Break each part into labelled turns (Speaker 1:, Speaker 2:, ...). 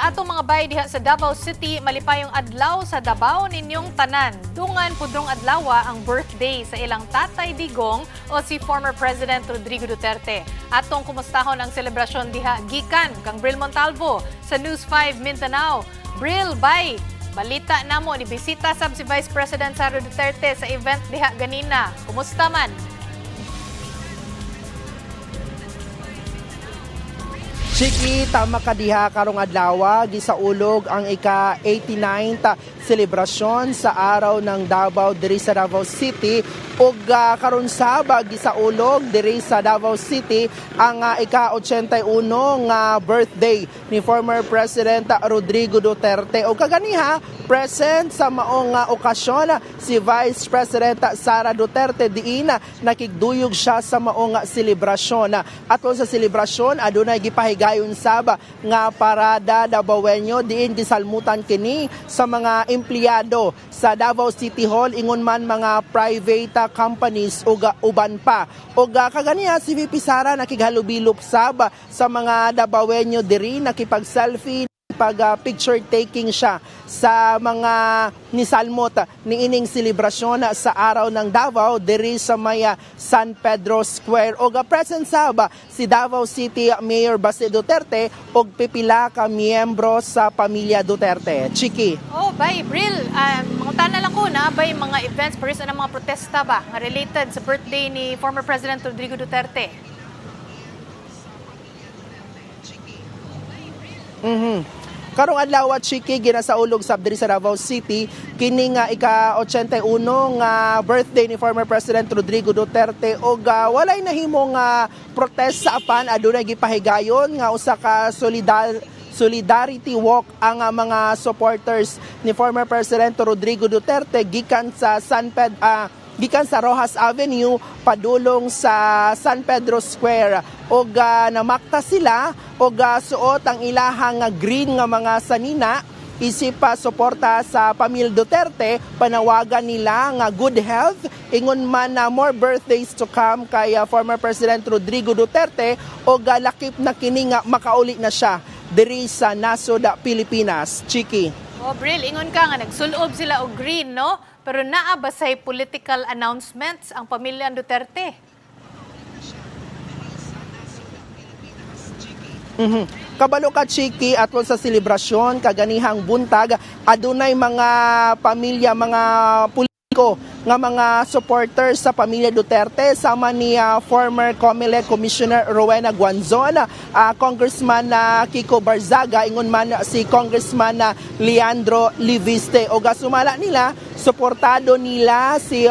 Speaker 1: Sa atong mga bay diha sa Davao City, malipayong adlaw sa Davao ninyong tanan. Dungan pudrong adlawa ang birthday sa ilang tatay digong o si former President Rodrigo Duterte. Atong kumustahon ang selebrasyon diha gikan kang Bril Montalvo sa News 5 Mindanao. Bril, bay, balita namo ni bisita sab si Vice President Sara Duterte sa event diha ganina. Kumusta man?
Speaker 2: Chiki, tama ka diha karong adlaw gisaulog ang ika-89th selebrasyon sa araw ng Davao diri sa Davao City ug karon sabag gisaulog diri sa Davao City ang ika-81 nga birthday ni former President Rodrigo Duterte ug kaganiha present sa maong okasyon si Vice President Sara Duterte diin nakigduyog siya sa maong selebrasyon. Aton sa selebrasyon adunay gipahigayon sab nga parada Davaoenyo diin gisalmutan kini sa mga empleyado sa Davao City Hall ingon man mga private companies ug uban pa. Ug kaganiha si VP Sara nakighalubilo sab sa mga Davaoenyo diri nakipag-selfie picture taking siya sa mga nisalmot ni ining selebrasyon sa araw ng Davao diri sa maya San Pedro Square ug present sab si Davao City Mayor Baste Duterte ug pipila ka miyembro sa pamilya Duterte. Chiki.
Speaker 1: Oh, bay, Bril, mga tanan lang ko na bay mga events paris na mga protesta ba nga related sa birthday ni former President Rodrigo Duterte.
Speaker 2: Karong adlaw Chiki ginasaulog sab diri sa Davao City kini nga ika-81 nga birthday ni former President Rodrigo Duterte ug walay nahimong protest sa apan adunay gipahigayon nga usa ka solidarity walk ang mga supporters ni former President Rodrigo Duterte gikan sa Rojas Avenue padulong sa San Pedro Square ug namakta sila ug suot ang ilahang green nga mga sanina isip suporta sa pamilya Duterte. Panawagan nila nga good health ingon man na more birthdays to come kay former President Rodrigo Duterte ug lakip na kini nga makauli na siya diri sa nasod Pilipinas. Chiki.
Speaker 1: Oh, Bril, ingon ka nga nagsulob sila og green, no? Pero naa ba say political announcements ang pamilya Duterte?
Speaker 2: Kabalo ka Chiki atol sa selebrasyon kaganihang buntag adunay mga pamilya mga politiko nga mga supporters sa pamilya Duterte sama ni former COMELEC Commissioner Rowena Guanzon, Congressman Kiko Barzaga, ingon man si Congressman Leandro Liviste o sumala nila suportado nila si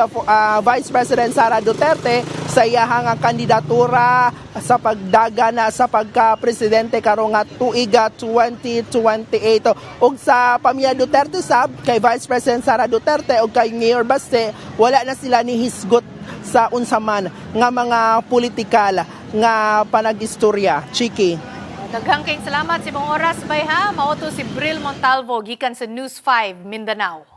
Speaker 2: Vice President Sara Duterte sa iyahang kandidatura sa pagdagan sa pagka-presidente karong tuig 2028 ug sa pamilya Duterte sab kay Vice President Sara Duterte ug kay Mayor Baste wala na sila ni hisgot sa unsaman nga mga politikal nga panag-istorya. Chiki.
Speaker 1: Daghang kayong salamat sa imong oras bay ha. Mao to si Bril Montalvo gikan sa News 5 Mindanao.